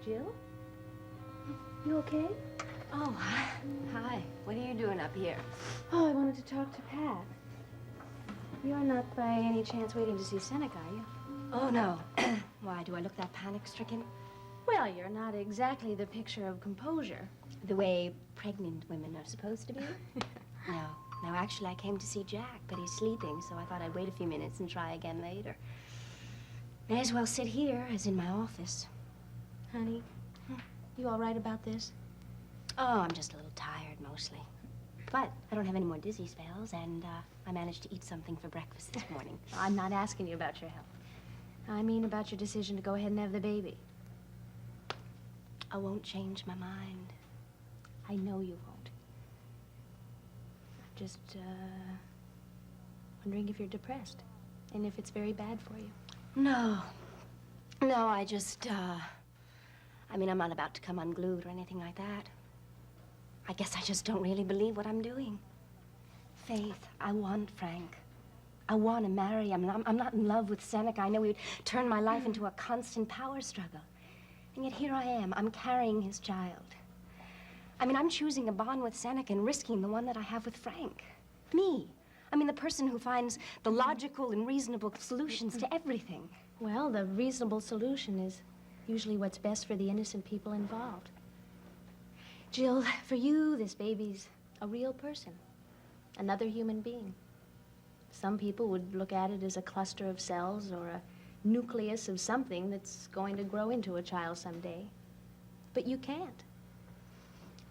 Jill? You okay? Oh, hi. What are you doing up here? Oh, I wanted to talk to Pat. You're not by any chance waiting to see Seneca, are you? Oh, no. Why, do I look that panic-stricken? Well, you're not exactly the picture of composure. The way pregnant women are supposed to be? No. No, actually, I came to see Jack, but he's sleeping, so I thought I'd wait a few minutes and try again later. May as well sit here as in my office. Honey, you all right about this? Oh, I'm just a little tired, mostly. But I don't have any more dizzy spells, and I managed to eat something for breakfast this morning. I'm not asking you about your health. I mean about your decision to go ahead and have the baby. I won't change my mind. I know you won't. I'm just, wondering if you're depressed and if it's very bad for you. No. No, I just, I mean, I'm not about to come unglued or anything like that. I guess I just don't really believe what I'm doing. Faith, I want Frank. I want to marry him. I'm not in love with Seneca. I know he would turn my life into a constant power struggle. And yet here I am. I'm carrying his child. I mean, I'm choosing a bond with Seneca and risking the one that I have with Frank. Me. I mean, the person who finds the logical and reasonable solutions to everything. Well, the reasonable solution is usually what's best for the innocent people involved. Jill, for you, this baby's a real person. Another human being. Some people would look at it as a cluster of cells or a nucleus of something that's going to grow into a child someday. But you can't.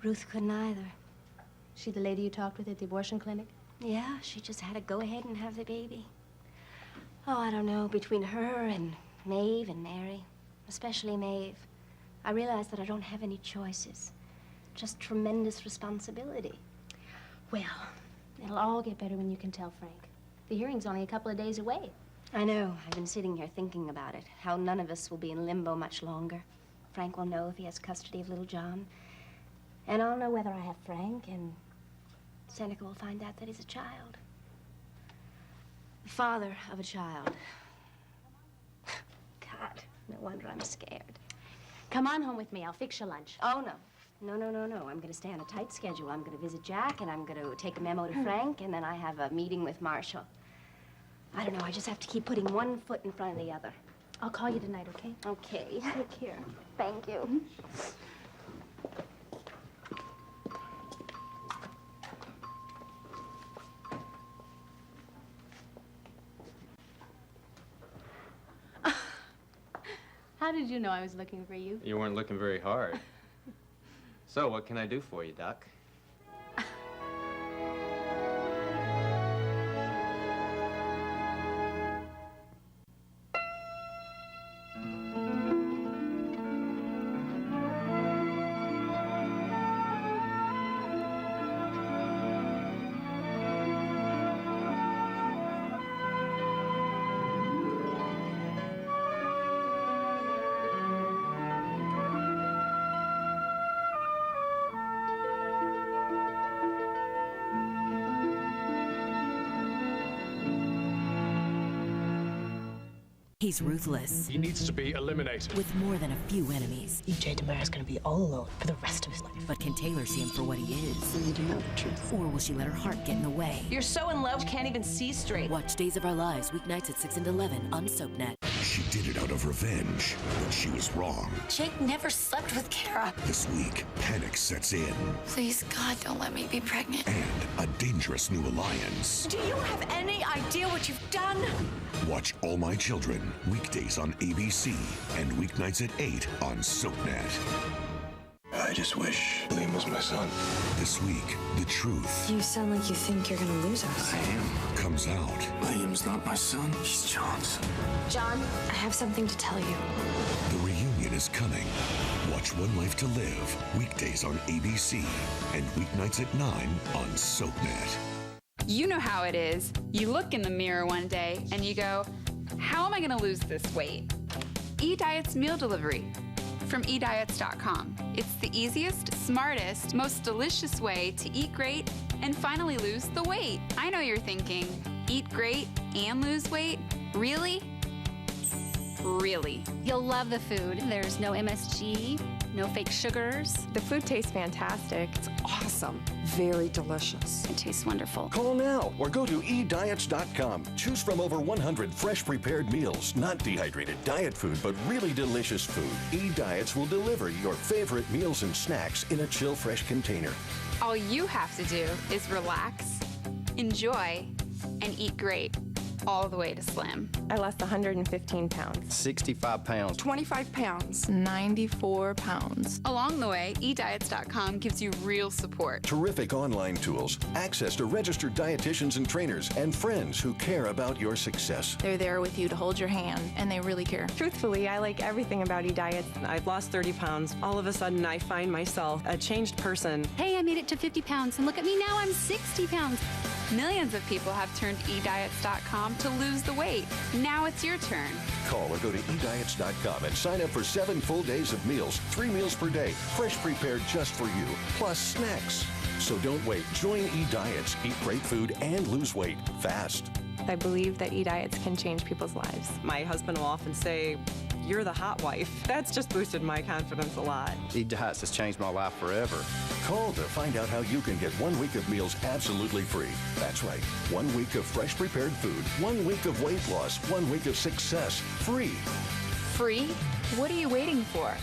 Ruth couldn't either. She the lady you talked with at the abortion clinic? Yeah, she just had to go ahead and have the baby. Oh, I don't know, between her and Maeve and Mary, especially Maeve, I realized that I don't have any choices. Just tremendous responsibility. Well, it'll all get better when you can tell Frank. The hearing's only a couple of days away. I know. I've been sitting here thinking about it, how none of us will be in limbo much longer. Frank will know if he has custody of little John. And I'll know whether I have Frank, and Seneca will find out that he's a child. The father of a child. God, no wonder I'm scared. Come on home with me. I'll fix your lunch. Oh, no. No. I'm going to stay on a tight schedule. I'm going to visit Jack, and I'm going to take a memo to Frank, and then I have a meeting with Marshall. I don't know. I just have to keep putting one foot in front of the other. I'll call you tonight, okay? Okay. Take care. Thank you. How did you know I was looking for you? You weren't looking very hard. So, what can I do for you, Doc? He's ruthless. He needs to be eliminated. With more than a few enemies. EJ DeMara's gonna be all alone for the rest of his life. But can Taylor see him for what he is? You need to know the truth. Or will she let her heart get in the way? You're so in love, you can't even see straight. Watch Days of Our Lives, weeknights at 6 and 11 on SoapNet. She did it out of revenge, but she was wrong. Jake never slept with Kara. This week, panic sets in. Please, God, don't let me be pregnant. And a dangerous new alliance. Do you have any idea what you've done? Watch All My Children, weekdays on ABC and weeknights at 8 on SoapNet. I just wish Liam was my son. This week, the truth You sound like you think you're gonna lose us. I am. comes out. Liam's not my son. He's John's. John, I have something to tell you. The reunion is coming. Watch One Life to Live, weekdays on ABC and weeknights at 9 on SoapNet. You know how it is. You look in the mirror one day and you go, how am I going to lose this weight? eDiet's meal delivery from ediets.com. It's the easiest, smartest, most delicious way to eat great and finally lose the weight. I know you're thinking, eat great and lose weight? Really? Really. You'll love the food. There's no MSG, no fake sugars. The food tastes fantastic. It's awesome. Very delicious. It tastes wonderful. Call now or go to ediets.com. Choose from over 100 fresh prepared meals, not dehydrated diet food, but really delicious food. eDiets will deliver your favorite meals and snacks in a chill fresh container. All you have to do is relax, enjoy, and eat great, all the way to slim. I lost 115 pounds. 65 pounds. 25 pounds. 94 pounds. Along the way, ediets.com gives you real support. Terrific online tools, access to registered dietitians and trainers, and friends who care about your success. They're there with you to hold your hand, and they really care. Truthfully, I like everything about eDiets. I've lost 30 pounds. All of a sudden, I find myself a changed person. Hey, I made it to 50 pounds, and look at me now, I'm 60 pounds. Millions of people have turned ediets.com to lose the weight. Now it's your turn. Call or go to ediets.com and sign up for 7 full days of meals, 3 meals per day, fresh prepared just for you, plus snacks. So don't wait. Join eDiets. Eat great food and lose weight fast. I believe that eDiets can change people's lives. My husband will often say, "You're the hot wife." That's just boosted my confidence a lot. eDiets has changed my life forever. Call to find out how you can get 1 week of meals absolutely free. That's right. 1 week of fresh prepared food, 1 week of weight loss, 1 week of success, free. Free? What are you waiting for?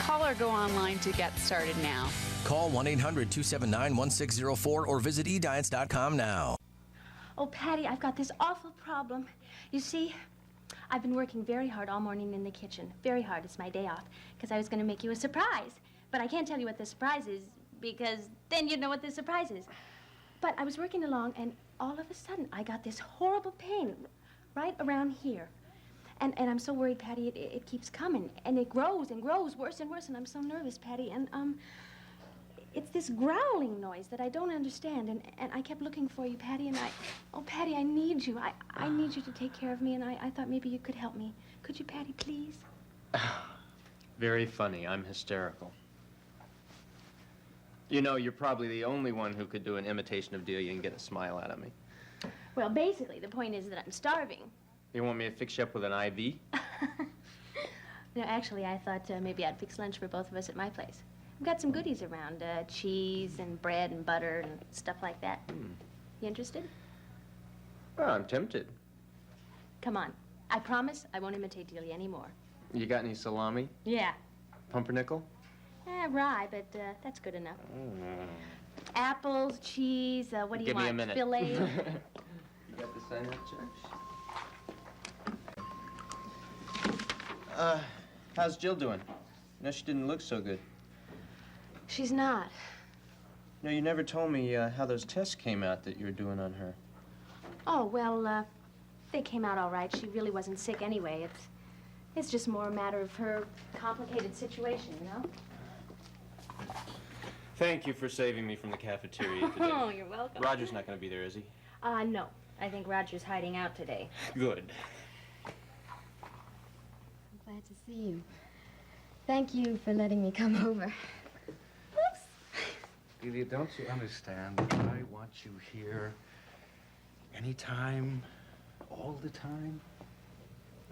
Call or go online to get started now. Call 1-800-279-1604 or visit ediets.com now. Oh, Patty, I've got this awful problem. You see, I've been working very hard all morning in the kitchen. Very hard. It's my day off, because I was going to make you a surprise. But I can't tell you what the surprise is, because then you'd know what the surprise is. But I was working along, and all of a sudden, I got this horrible pain right around here. And I'm so worried, Patty, it keeps coming. And it grows and grows, worse and worse, and I'm so nervous, Patty. And, it's this growling noise that I don't understand, and I kept looking for you, Patty, and oh, Patty, I need you. I need you to take care of me, and I thought maybe you could help me. Could you, Patty, please? Very funny. I'm hysterical. You know, you're probably the only one who could do an imitation of Delia and get a smile out of me. Well, basically, the point is that I'm starving. You want me to fix you up with an IV? No, actually, I thought maybe I'd fix lunch for both of us at my place. We've got some goodies around, cheese and bread and butter and stuff like that. You interested? Well, I'm tempted. Come on. I promise I won't imitate Delia anymore. You got any salami? Yeah. Pumpernickel? Rye, but that's good enough. Apples, cheese, what do you want? Give me a minute. Filet? You got to sign that check? How's Jill doing? No, she didn't look so good. She's not. No, you never told me how those tests came out that you were doing on her. Oh, well, they came out all right. She really wasn't sick anyway. It's just more a matter of her complicated situation, you know? Thank you for saving me from the cafeteria today. Oh, you're welcome. Roger's not going to be there, is he? No. I think Roger's hiding out today. Good. I'm glad to see you. Thank you for letting me come over. Delia, don't you understand that I want you here anytime, all the time?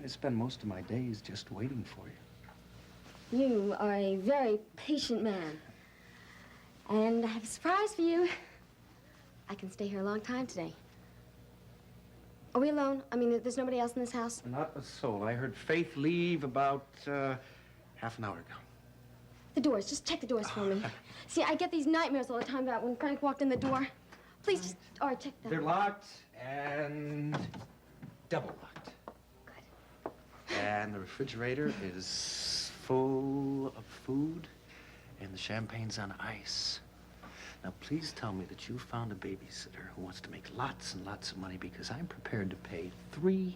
I spend most of my days just waiting for you. You are a very patient man. And I have a surprise for you. I can stay here a long time today. Are we alone? I mean, there's nobody else in this house? Not a soul. I heard Faith leave about half an hour ago. The doors. Just check the doors for me. See, I get these nightmares all the time about when Frank walked in the door. Please just, all right, check them. They're locked and double locked. Good. And the refrigerator is full of food and the champagne's on ice. Now, please tell me that you found a babysitter who wants to make lots and lots of money, because I'm prepared to pay $3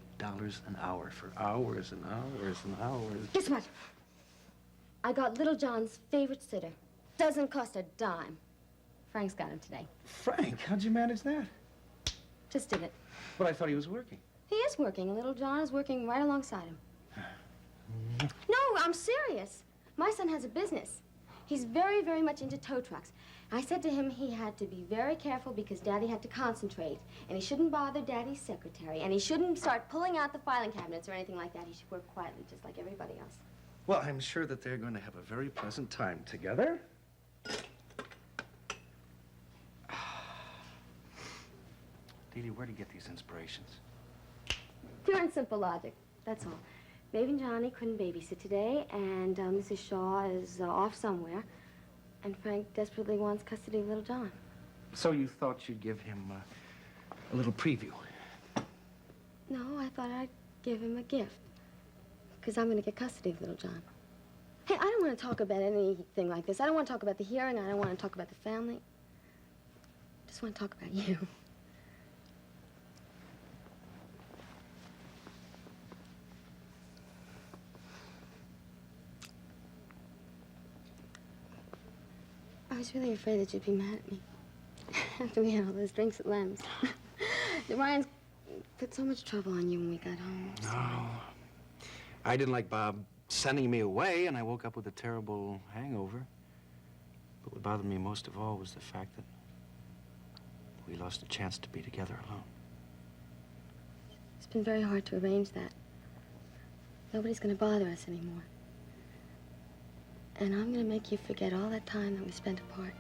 an hour for hours and hours and hours. Guess what? I got Little John's favorite sitter. Doesn't cost a dime. Frank's got him today. Frank, how'd you manage that? Just did it. But I thought he was working. He is working, and Little John is working right alongside him. No, I'm serious. My son has a business. He's very, very much into tow trucks. I said to him he had to be very careful because Daddy had to concentrate, and he shouldn't bother Daddy's secretary, and he shouldn't start pulling out the filing cabinets or anything like that. He should work quietly, just like everybody else. Well, I'm sure that they're going to have a very pleasant time together. Delia, where do you get these inspirations? Pure and simple logic, that's all. Baby and Johnny couldn't babysit today, and Mrs. Shaw is off somewhere, and Frank desperately wants custody of little John. So you thought you'd give him a little preview? No, I thought I'd give him a gift, because I'm going to get custody of little John. Hey, I don't want to talk about anything like this. I don't want to talk about the hearing. I don't want to talk about the family. I just want to talk about you. I was really afraid that you'd be mad at me after we had all those drinks at Lem's. Ryan's put so much trouble on you when we got home. So. No. I didn't like Bob sending me away, and I woke up with a terrible hangover. But what bothered me most of all was the fact that we lost a chance to be together alone. It's been very hard to arrange that. Nobody's going to bother us anymore. And I'm going to make you forget all that time that we spent apart.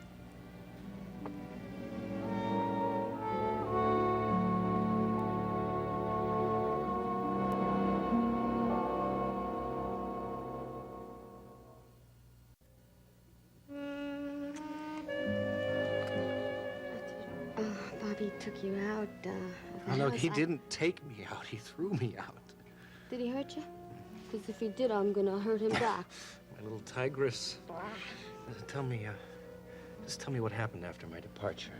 Bobby took you out of the Oh, no, house. he didn't take me out. He threw me out. Did he hurt you? Because if he did, I'm going to hurt him back. My little tigress. Tell me, just tell me what happened after my departure.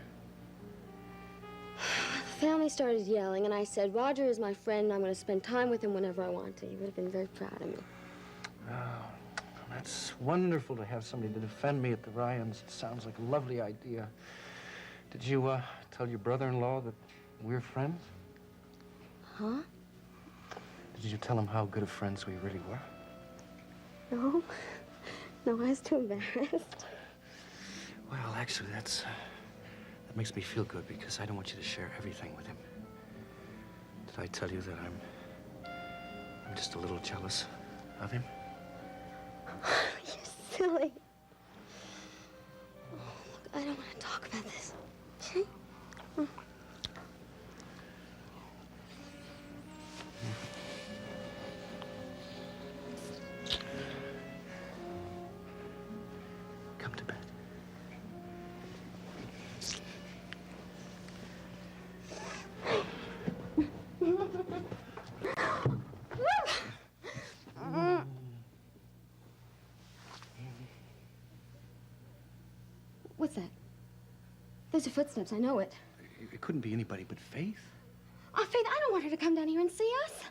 The family started yelling, and I said, Roger is my friend, and I'm going to spend time with him whenever I want to. He would have been very proud of me. Oh, that's wonderful to have somebody to defend me at the Ryans. It sounds like a lovely idea. Did you, tell your brother-in-law that we're friends? Huh? Did you tell him how good of friends we really were? No. No, I was too embarrassed. Well, actually, that makes me feel good because I don't want you to share everything with him. Did I tell you that I'm just a little jealous of him? You're silly. Oh, look, I don't want to talk about this. Okay? Come to bed. What's that? Those are footsteps, I know it. It couldn't be anybody but Faith. Oh, Faith, I don't want her to come down here and see us.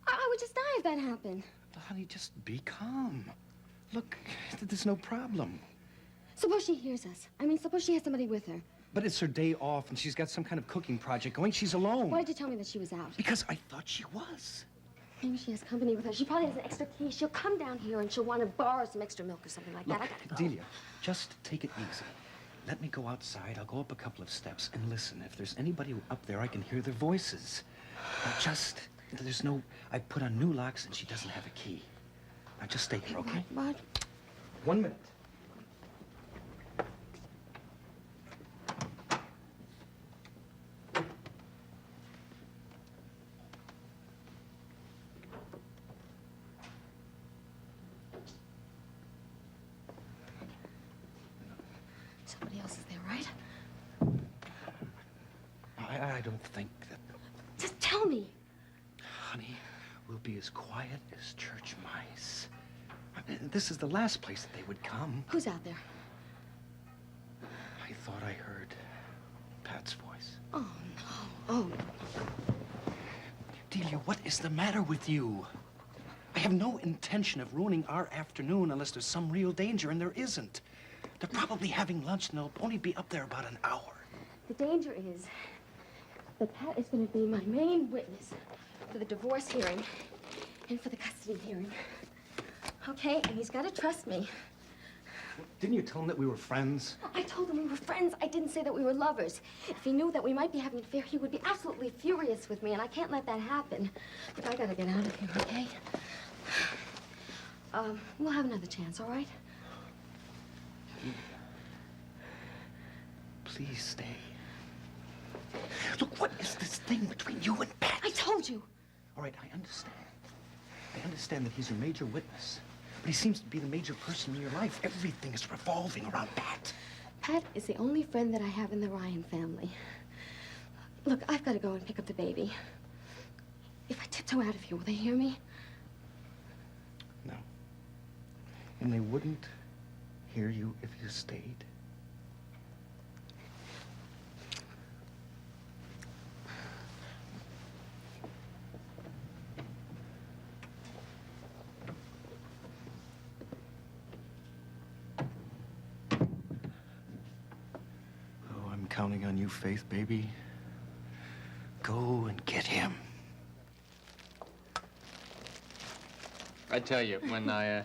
I would just die if that happened. Well, honey, just be calm. Look, there's no problem. Suppose she hears us. I mean, suppose she has somebody with her. But it's her day off, and she's got some kind of cooking project going. She's alone. Why did you tell me that she was out? Because I thought she was. Maybe she has company with her. She probably has an extra key. She'll come down here and she'll want to borrow some extra milk or something like that. I gotta go. Delia, just take it easy. Let me go outside. I'll go up a couple of steps and listen. If there's anybody up there, I can hear their voices. I put on new locks and she doesn't have a key. Now just stay here, okay? What? 1 minute. Somebody else is there, right? I don't think that... Just tell me. Honey, we'll be as quiet as church mice. This is the last place that they would come. Who's out there? I thought I heard Pat's voice. Oh, no. Oh. Delia, what is the matter with you? I have no intention of ruining our afternoon unless there's some real danger, and there isn't. They're probably having lunch, and they'll only be up there about an hour. The danger is that Pat is going to be my main witness for the divorce hearing and for the custody hearing. Okay? And he's got to trust me. Didn't you tell him that we were friends? I told him we were friends. I didn't say that we were lovers. If he knew that we might be having an affair, he would be absolutely furious with me, and I can't let that happen. But I gotta get out of here, okay? We'll have another chance, all right? Please stay. Look, what is this thing between you and Pat? I told you. All right, I understand. I understand that he's your major witness. But he seems to be the major person in your life. Everything is revolving around Pat. Pat is the only friend that I have in the Ryan family. Look, I've got to go and pick up the baby. If I tiptoe out of here, will they hear me? No. And they wouldn't hear you if you stayed. Counting on you, Faith, baby. Go and get him. I tell you, when I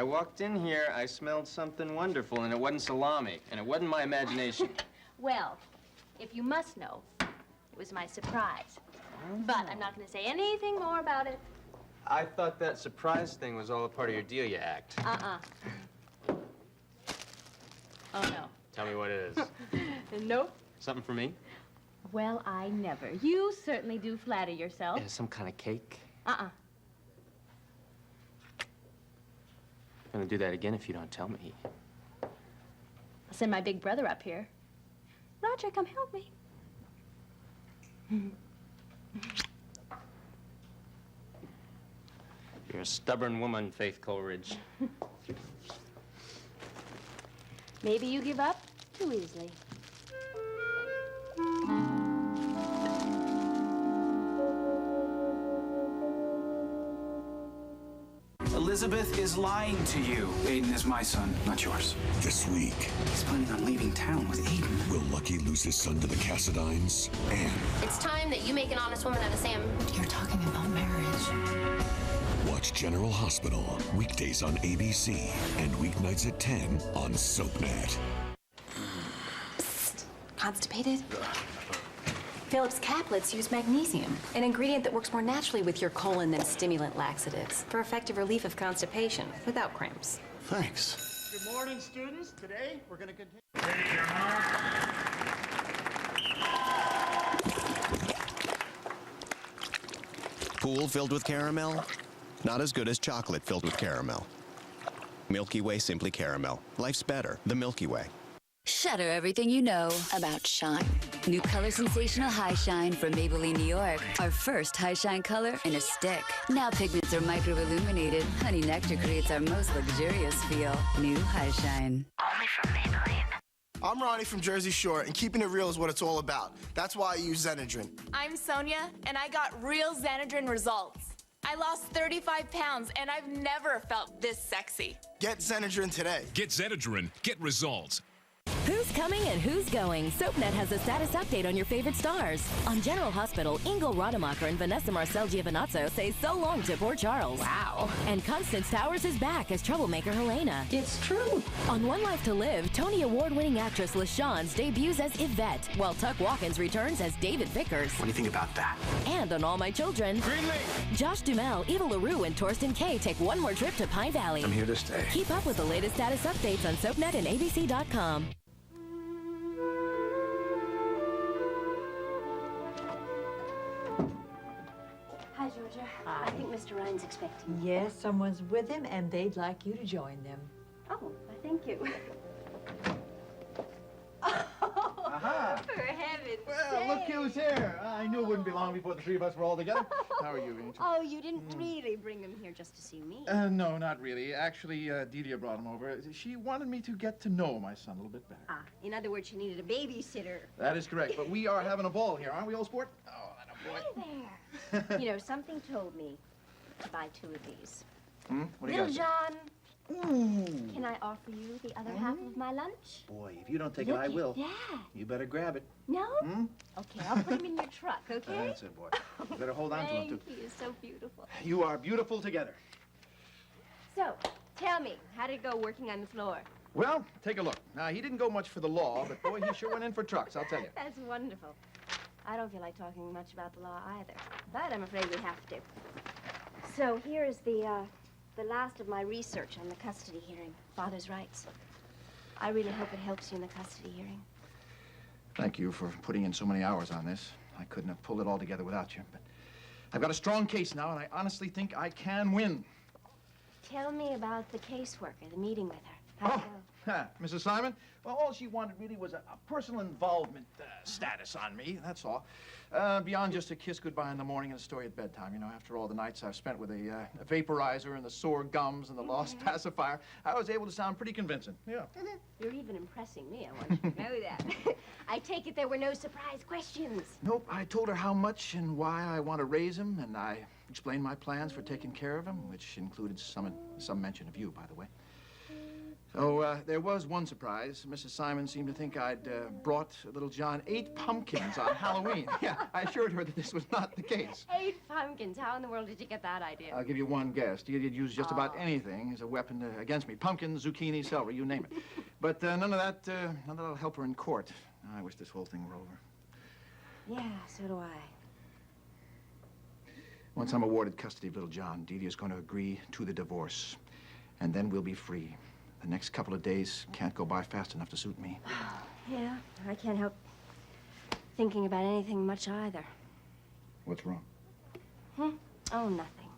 walked in here, I smelled something wonderful, and it wasn't salami, and it wasn't my imagination. Well, if you must know, it was my surprise. But I'm not going to say anything more about it. I thought that surprise thing was all a part of your Delia act. Oh, no. Tell me what it is. Nope. Something for me? Well, I never. You certainly do flatter yourself. Some kind of cake? Uh-uh. I'm gonna do that again if you don't tell me. I'll send my big brother up here. Roger, come help me. You're a stubborn woman, Faith Coleridge. Maybe you give up too easily. Elizabeth is lying to you. Aiden is my son, not yours. This week, He's planning on leaving town with Aiden. will Lucky lose his son to the Cassadines? And It's time that you make an honest woman out of Sam. You're talking about marriage. watch General Hospital weekdays on ABC and weeknights at 10 on SoapNet. Constipated? Phillips caplets use magnesium, an ingredient that works more naturally with your colon than stimulant laxatives for effective relief of constipation without cramps. Thanks. Good morning, students. Today, we're going to continue. Pool filled with caramel? Not as good as chocolate filled with caramel. Milky Way Simply Caramel. Life's better the Milky Way. Shatter everything you know about shine. New color sensational High Shine from Maybelline, New York. Our first High Shine color in a stick. Now pigments are micro-illuminated. Honey Nectar creates our most luxurious feel. New High Shine. Only from Maybelline. I'm Ronnie from Jersey Shore, and keeping it real is what it's all about. That's why I use Xenadrin. I'm Sonia, and I got real Xenadrin results. I lost 35 pounds, and I've never felt this sexy. Get Xenadrin today. Get Xenadrin. Get results. Who's coming and who's going? SoapNet has a status update on your favorite stars. On General Hospital, Ingo Rademacher and Vanessa Marcel Giovinazzo say so long to poor Charles. Wow. And Constance Towers is back as troublemaker Helena. It's true. On One Life to Live, Tony Award-winning actress LaShawns debuts as Yvette, while Tuck Watkins returns as David Vickers. What do you think about that? And on All My Children, Josh Duhamel, Eva LaRue, and Torsten Kay take one more trip to Pine Valley. I'm here to stay. Keep up with the latest status updates on SoapNet and ABC.com. Hi, Georgia. I think Mr. Ryan's expecting you. Yes, someone's with him, and they'd like you to join them. Oh, thank you. Aha! For heaven's Well, look who's here. I knew it wouldn't be long before the three of us were all together. How are you, Angel? Oh, you didn't really bring him here just to see me. No, not really. Actually, Delia brought him over. She wanted me to get to know my son a little bit better. Ah, in other words, she needed a babysitter. That is correct. But we are having a ball here, aren't we, old sport? Oh, that a boy. Hi there. You know, something told me to buy 2 of these. What do you Little got? John, Ooh. can I offer you the other half of my lunch? Boy, if you don't take it, I will. Yeah. You better grab it. No? Okay, I'll put him in your truck, okay? That's it, boy. You better hold on to him, too. Thank you. So beautiful. You are beautiful together. So, tell me, how did it go working on the floor? Well, take a look. Now, he didn't go much for the law, but boy, he sure went in for trucks, I'll tell you. That's wonderful. I don't feel like talking much about the law either, but I'm afraid we have to. So here is the last of my research on the custody hearing, father's rights. I really hope it helps you in the custody hearing. Thank you for putting in so many hours on this. I couldn't have pulled it all together without you, but I've got a strong case now, and I honestly think I can win. Tell me about the caseworker, the meeting with her. How'd it go? Mrs. Simon? Well, all she wanted really was a personal involvement status on me, that's all. Beyond just a kiss goodbye in the morning and a story at bedtime. You know, after all the nights I've spent with a vaporizer and the sore gums and the lost pacifier, I was able to sound pretty convincing, yeah. You're even impressing me, I want you to know that. I take it there were no surprise questions. Nope, I told her how much and why I want to raise him, and I explained my plans for taking care of him, which included some mention of you, by the way. So, there was one surprise. Mrs. Simon seemed to think I'd brought little John 8 pumpkins on Halloween. Yeah, I assured her that this was not the case. 8 pumpkins. How in the world did you get that idea? I'll give you one guess. You'd use just about anything as a weapon against me. Pumpkins, zucchini, celery, you name it. But none of that'll help her in court. I wish this whole thing were over. Yeah, so do I. Once I'm awarded custody of little John, Delia's going to agree to the divorce. And then we'll be free. The next couple of days can't go by fast enough to suit me. Yeah, I can't help thinking about anything much either. What's wrong? Oh, nothing.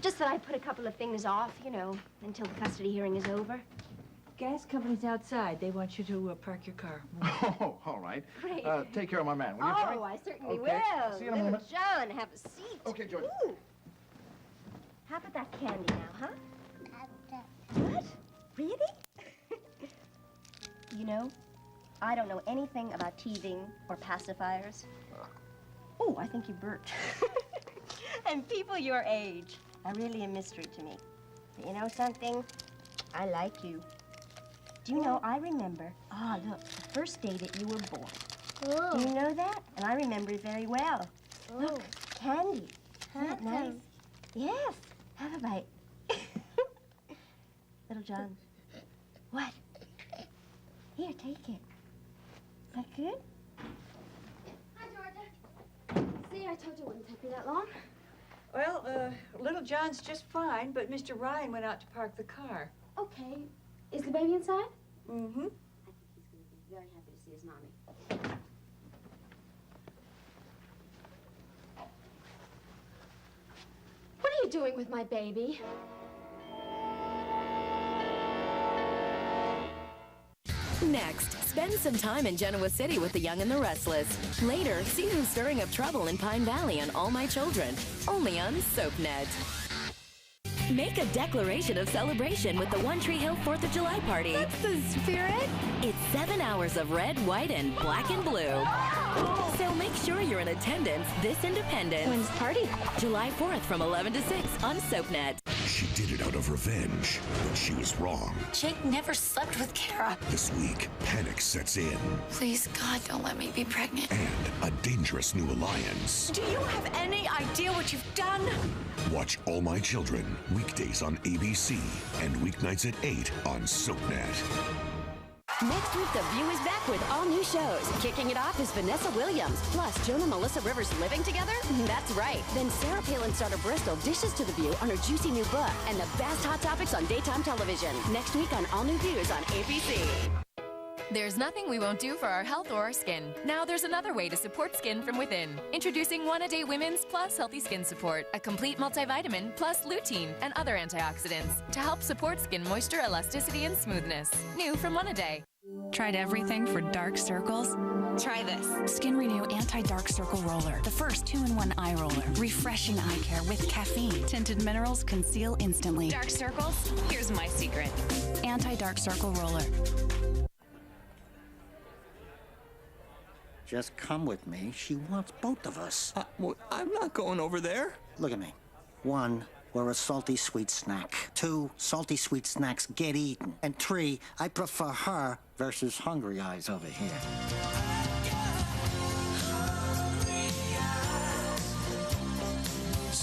Just that I put a couple of things off, you know, until the custody hearing is over. Gas company's outside. They want you to park your car. Oh, all right. Great. Take care of my man, will you, Jimmy? Oh, I certainly Okay. will. See you in a moment. John, have a seat. Okay, George. Ooh. How about that candy now, huh? What? Really? You know, I don't know anything about teething or pacifiers. Oh, I think you burped. And people your age are really a mystery to me. But you know something? I like you. Do you know, I remember, look, the first day that you were born. Oh. Do you know that? And I remember it very well. Oh. Look, candy. Isn't that nice? Yes. Have a bite. Little John. What? Here, take it. Is that good? Hi, Georgia. See, I told you it wouldn't take me that long. Well, little John's just fine, but Mr. Ryan went out to park the car. Okay. Is the baby inside? Mm-hmm. I think he's going to be very happy to see his mommy. What are you doing with my baby? Next, spend some time in Genoa City with the young and the restless. Later, see who's stirring up trouble in Pine Valley on All My Children, only on SoapNet. Make a declaration of celebration with the One Tree Hill 4th of July party. That's the spirit. It's 7 hours of red, white, and black and blue. So make sure you're in attendance this Independence. When's the party? July 4th from 11 to 6 on SoapNet. She did it out of revenge, but she was wrong. Jake never slept with Kara. This week, panic sets in. Please, God, don't let me be pregnant. And a dangerous new alliance. Do you have any idea what you've done? Watch All My Children, weekdays on ABC and weeknights at 8 on SoapNet. Next week, The View is back with all new shows. Kicking it off is Vanessa Williams. Plus, Joan and Melissa Rivers living together? That's right. Then Sarah Palin's daughter Bristol dishes to The View on her juicy new book. And the best hot topics on daytime television. Next week on All New Views on ABC. There's nothing we won't do for our health or our skin. Now there's another way to support skin from within. Introducing One A Day Women's Plus Healthy Skin Support, a complete multivitamin plus lutein and other antioxidants to help support skin moisture, elasticity, and smoothness. New from One A Day. Tried everything for dark circles? Try this. Skin Renew Anti-Dark Circle Roller. The first 2-in-1 eye roller. Refreshing eye care with caffeine. Tinted minerals conceal instantly. Dark circles? Here's my secret. Anti-Dark Circle Roller. Just come with me. She wants both of us. I'm not going over there. Look at me. 1, we're a salty sweet snack. 2, salty sweet snacks get eaten. And 3, I prefer her versus hungry eyes over here.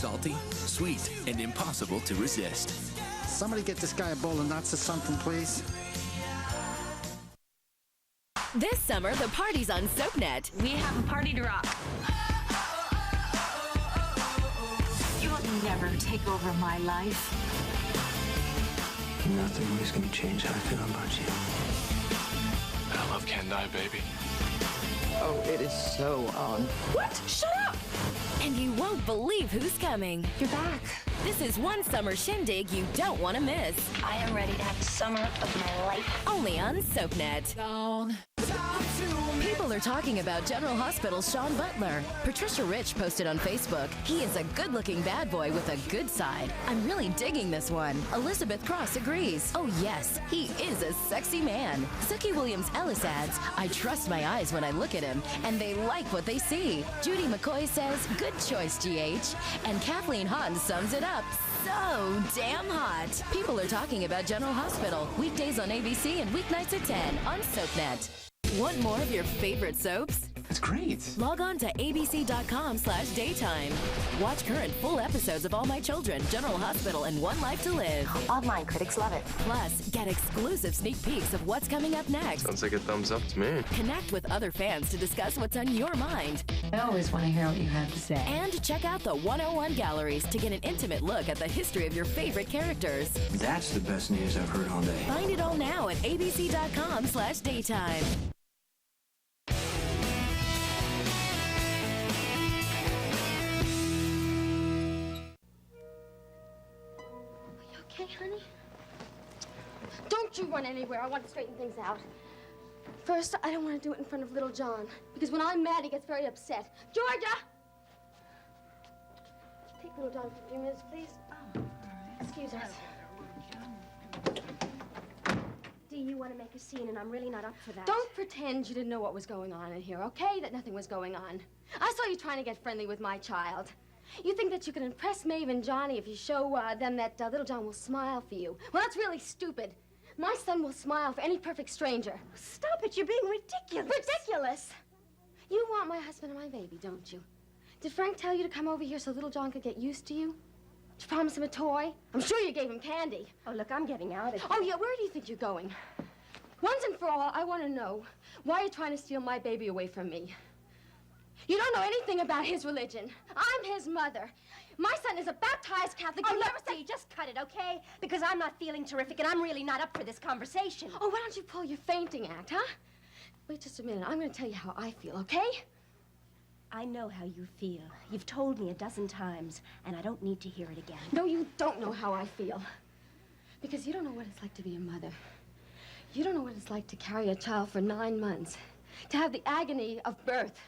salty, sweet, and impossible to resist. Somebody get this guy a bowl of nuts or something, please. This summer, the party's on SoapNet. We have a party to rock. You will never take over my life. Nothing is going to change how I feel about you. That love can't die, baby. Oh, it is so on. What? Shut up! And you won't believe who's coming. You're back. This is one summer shindig you don't want to miss. I am ready to have the summer of my life. Only on SoapNet. People are talking about General Hospital's Sean Butler. Patricia Rich posted on Facebook, he is a good-looking bad boy with a good side. I'm really digging this one. Elizabeth Cross agrees. Oh yes, he is a sexy man. Suki Williams-Ellis adds, I trust my eyes when I look at him, and they like what they see. Judy McCoy says, good choice, GH. And Kathleen Hahn sums it up. So damn hot. People are talking about General Hospital. Weekdays on ABC and weeknights at 10 on SoapNet. Want more of your favorite soaps? That's great. Log on to abc.com/daytime. Watch current full episodes of All My Children, General Hospital, and One Life to Live. Online critics love it. Plus, get exclusive sneak peeks of what's coming up next. Sounds like a thumbs up to me. Connect with other fans to discuss what's on your mind. I always want to hear what you have to say. And check out the 101 galleries to get an intimate look at the history of your favorite characters. That's the best news I've heard all day. Find it all now at abc.com/daytime. Okay, honey? Don't you run anywhere. I want to straighten things out. First, I don't want to do it in front of little John, because when I'm mad, he gets very upset. Georgia! Take little John for a few minutes, please. Oh, all right. Excuse us. Do you want to make a scene, and I'm really not up for that. Don't pretend you didn't know what was going on in here, okay? That nothing was going on. I saw you trying to get friendly with my child. You think that you can impress Maeve and Johnny if you show them that little John will smile for you. Well, that's really stupid. My son will smile for any perfect stranger. Stop it, you're being ridiculous. Ridiculous? You want my husband and my baby, don't you? Did Frank tell you to come over here so little John could get used to you? Did you promise him a toy? I'm sure you gave him candy. Oh, look, I'm getting out of here. Oh, yeah, where do you think you're going? Once and for all, I want to know why you're trying to steal my baby away from me. You don't know anything about his religion. I'm his mother. My son is a baptized Catholic. Oh, look, see, just cut it, okay? Because I'm not feeling terrific, and I'm really not up for this conversation. Oh, why don't you pull your fainting act, huh? Wait just a minute. I'm going to tell you how I feel, okay? I know how you feel. You've told me a dozen times, and I don't need to hear it again. No, you don't know how I feel. Because you don't know what it's like to be a mother. You don't know what it's like to carry a child for 9 months, to have the agony of birth.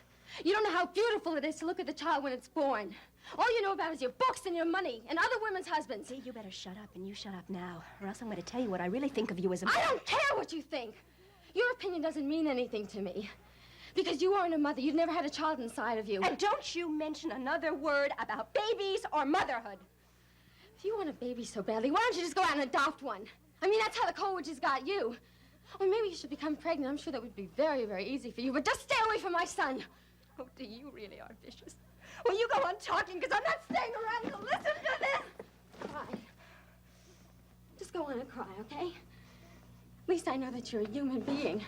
You don't know how beautiful it is to look at the child when it's born. All you know about is your books and your money and other women's husbands. See, you better shut up, and you shut up now, or else I'm going to tell you what I really think of you as a I don't care what you think. Your opinion doesn't mean anything to me. Because you aren't a mother. You've never had a child inside of you. And don't you mention another word about babies or motherhood. If you want a baby so badly, why don't you just go out and adopt one? I mean, that's how the Coleridges got you. Or maybe you should become pregnant. I'm sure that would be very, very easy for you. But just stay away from my son. Oh, dear, you really are vicious. Well, you go on talking, because I'm not staying around to listen to this. Cry. Just go on and cry, okay? At least I know that you're a human being.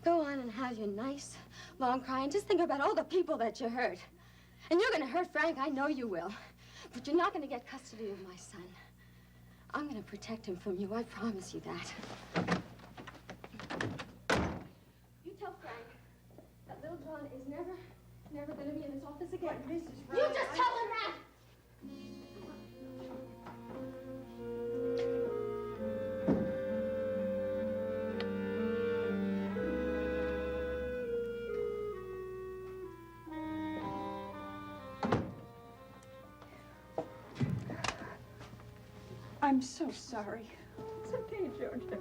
Go on and have your nice, long cry, and just think about all the people that you hurt. And you're going to hurt Frank, I know you will. But you're not going to get custody of my son. I'm going to protect him from you, I promise you that. You tell Frank that little John is never going to be in this office again. You just tell him that! I'm so sorry. It's okay, Georgia.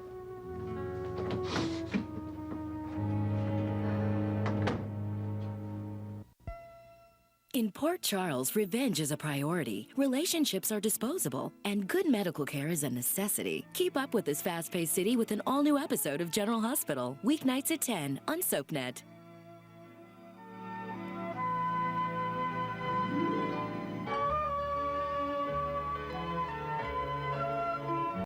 In Port Charles, revenge is a priority, relationships are disposable, and good medical care is a necessity. Keep up with this fast-paced city with an all-new episode of General Hospital, weeknights at 10 on SoapNet.